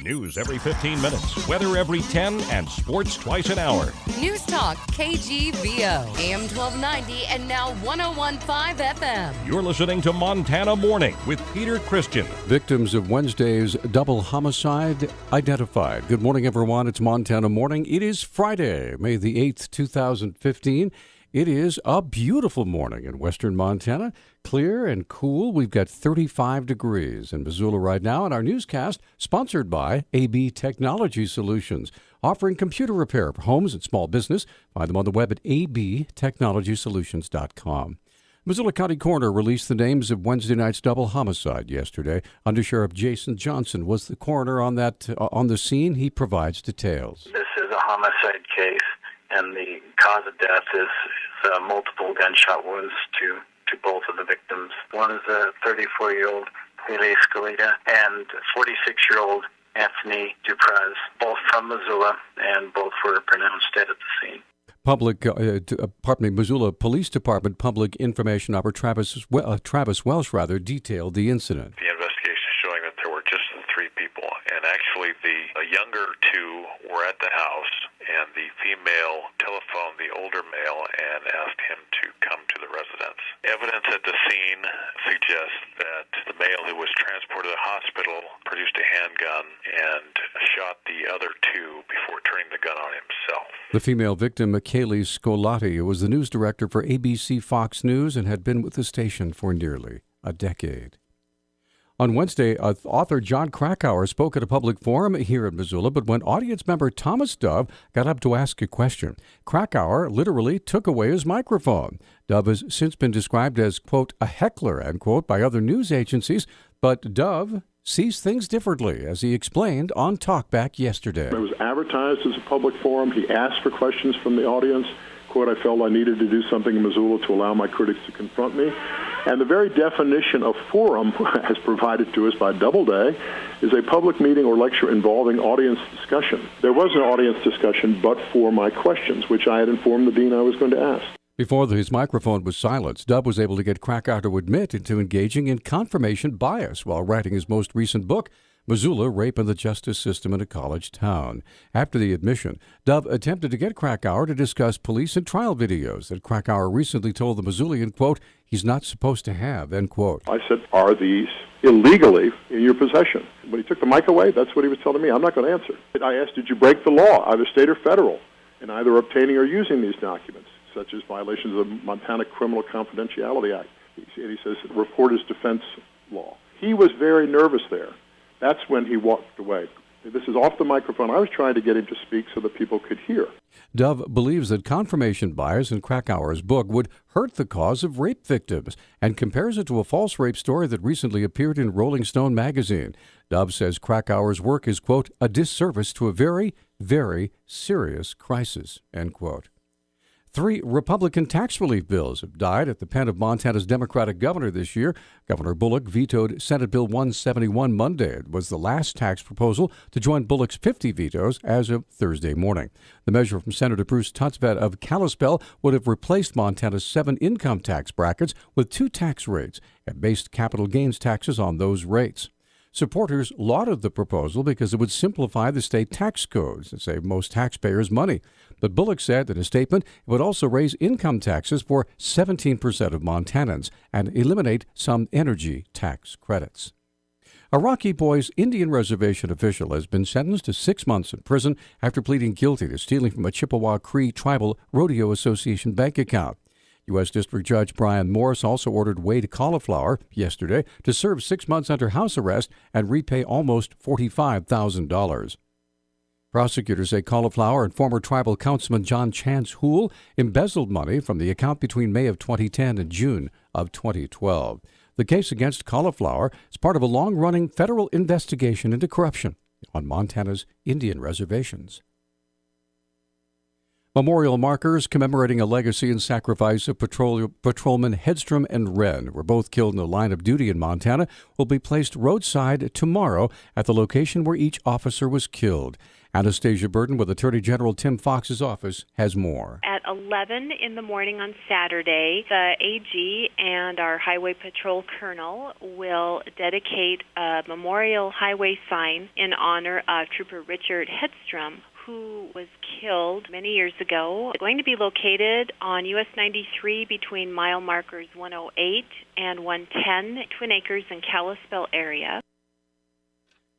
News every 15 minutes, weather every 10, and sports twice an hour. Newstalk, KGVO, AM 1290 and now 101.5 FM. You're listening to Montana Morning with Peter Christian. Victims of Wednesday's double homicide identified. Good morning, everyone. It's Montana Morning. It is Friday, May the 8th, 2015. It is a beautiful morning in western Montana. Clear and cool. We've got 35 degrees in Missoula right now. And our newscast sponsored by AB Technology Solutions, offering computer repair for homes and small business. Find them on the web at abtechnologysolutions.com. Missoula County Coroner released the names of Wednesday night's double homicide yesterday. Under Sheriff Jason Johnson was the coroner on the scene. He provides details. This is a homicide case, and the cause of death is multiple gunshot wounds to both of the victims. One is a 34-year-old Haley Escalita and 46-year-old Anthony Dupraz, both from Missoula, and both were pronounced dead at the scene. Missoula Police Department Public Information Officer Travis Welsh detailed the incident. The investigation is showing that there were just 3 people, and actually the younger 2 were at the house, and the female telephoned the older male and asked him to come to the residence. Evidence at the scene suggests that the male who was transported to the hospital produced a handgun and shot the other 2 before turning the gun on himself. The female victim, Kaylee Scolati, was the news director for ABC Fox News and had been with the station for nearly a decade. On Wednesday, author John Krakauer spoke at a public forum here in Missoula, but when audience member Thomas Dove got up to ask a question, Krakauer literally took away his microphone. Dove has since been described as, quote, a heckler, end quote, by other news agencies, but Dove sees things differently, as he explained on Talkback yesterday. It was advertised as a public forum. He asked for questions from the audience. Quote, I felt I needed to do something in Missoula to allow my critics to confront me. And the very definition of forum, as provided to us by Doubleday, is a public meeting or lecture involving audience discussion. There was an audience discussion but for my questions, which I had informed the dean I was going to ask. Before his microphone was silenced, Dove was able to get Krakauer to admit into engaging in confirmation bias while writing his most recent book, Missoula, Rape in the Justice System in a College Town. After the admission, Dove attempted to get Krakauer to discuss police and trial videos that Krakauer recently told the Missoulian, quote, he's not supposed to have, end quote. I said, are these illegally in your possession? When he took the mic away, that's what he was telling me. I'm not going to answer. I asked, did you break the law, either state or federal, in either obtaining or using these documents, such as violations of the Montana Criminal Confidentiality Act? And he says, reporter's defense law. He was very nervous there. That's when he walked away. This is off the microphone. I was trying to get him to speak so that people could hear. Dove believes that confirmation bias in Krakauer's book would hurt the cause of rape victims and compares it to a false rape story that recently appeared in Rolling Stone magazine. Dove says Krakauer's work is, quote, a disservice to a very, very serious crisis, end quote. 3 Republican tax relief bills have died at the pen of Montana's Democratic governor this year. Governor Bullock vetoed Senate Bill 171 Monday. It was the last tax proposal to join Bullock's 50 vetoes as of Thursday morning. The measure from Senator Bruce Tutsved of Kalispell would have replaced Montana's 7 income tax brackets with 2 tax rates and based capital gains taxes on those rates. Supporters lauded the proposal because it would simplify the state tax codes and save most taxpayers money. But Bullock said in a statement it would also raise income taxes for 17% of Montanans and eliminate some energy tax credits. A Rocky Boys Indian Reservation official has been sentenced to 6 months in prison after pleading guilty to stealing from a Chippewa Cree Tribal Rodeo Association bank account. U.S. District Judge Brian Morris also ordered Wade Cauliflower yesterday to serve 6 months under house arrest and repay almost $45,000. Prosecutors say Cauliflower and former tribal councilman John Chance Houle embezzled money from the account between May of 2010 and June of 2012. The case against Cauliflower is part of a long-running federal investigation into corruption on Montana's Indian reservations. Memorial markers commemorating a legacy and sacrifice of patrolmen Hedstrom and Wren, who were both killed in the line of duty in Montana, will be placed roadside tomorrow at the location where each officer was killed. Anastasia Burton with Attorney General Tim Fox's office has more. At 11 in the morning on Saturday, the AG and our Highway Patrol Colonel will dedicate a memorial highway sign in honor of Trooper Richard Hedstrom, who was killed many years ago. It's going to be located on US 93 between mile markers 108 and 110, Twin Acres and Kalispell area.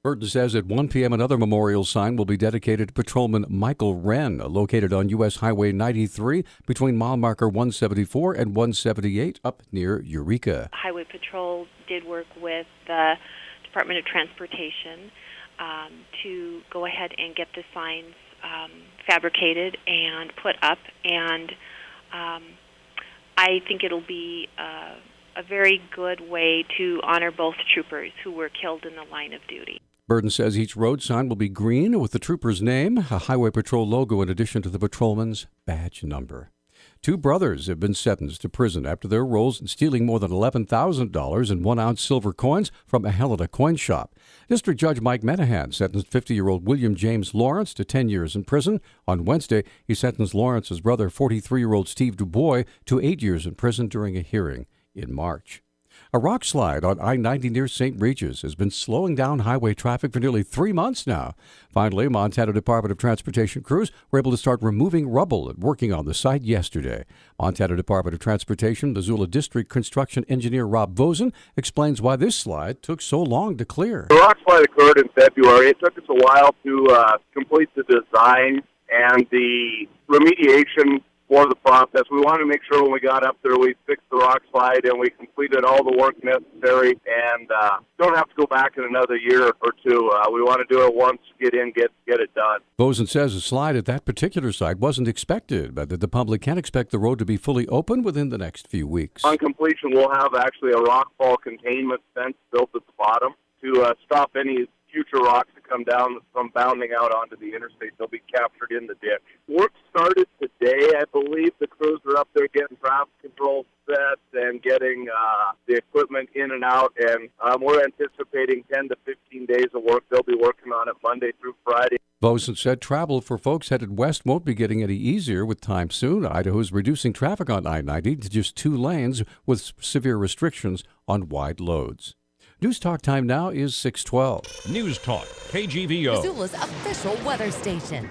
Burton says at 1 p.m. another memorial sign will be dedicated to Patrolman Michael Wren, located on U.S. Highway 93 between mile marker 174 and 178 up near Eureka. Highway Patrol did work with the Department of Transportation to go ahead and get the signs fabricated and put up, and I think it'll be a very good way to honor both troopers who were killed in the line of duty. Burton says each road sign will be green with the trooper's name, a Highway Patrol logo in addition to the patrolman's badge number. Two brothers have been sentenced to prison after their roles in stealing more than $11,000 in 1-ounce silver coins from a Helena coin shop. District Judge Mike Menahan sentenced 50-year-old William James Lawrence to 10 years in prison. On Wednesday, he sentenced Lawrence's brother, 43-year-old Steve Dubois, to 8 years in prison during a hearing in March. A rock slide on I-90 near St. Regis has been slowing down highway traffic for nearly 3 months now. Finally, Montana Department of Transportation crews were able to start removing rubble and working on the site yesterday. Montana Department of Transportation Missoula District Construction Engineer Rob Vosen explains why this slide took so long to clear. The rock slide occurred in February. It took us a while to complete the design and the remediation for the process. We wanted to make sure when we got up there we fixed the rock slide and we completed all the work necessary and don't have to go back in another year or two. We want to do it once, get in, get it done. Vosen says a slide at that particular site wasn't expected, but that the public can expect the road to be fully open within the next few weeks. On completion, we'll have actually a rock fall containment fence built at the bottom to stop any future rocks that come down from bounding out onto the interstate. They'll be captured in the ditch. Work started today. I believe the crews are up there getting traffic control set and getting the equipment in and out, and we're anticipating 10 to 15 days of work. They'll be working on it Monday through Friday. Vosen said travel for folks headed west won't be getting any easier with time soon. Idaho is reducing traffic on I-90 to just 2 lanes with severe restrictions on wide loads. Newstalk time now is 6:12. Newstalk, KGVO. Missoula's official weather station.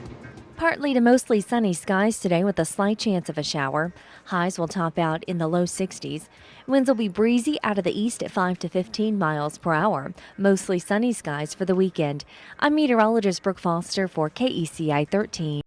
Partly to mostly sunny skies today with a slight chance of a shower. Highs will top out in the low 60s. Winds will be breezy out of the east at 5 to 15 miles per hour. Mostly sunny skies for the weekend. I'm meteorologist Brooke Foster for KECI 13.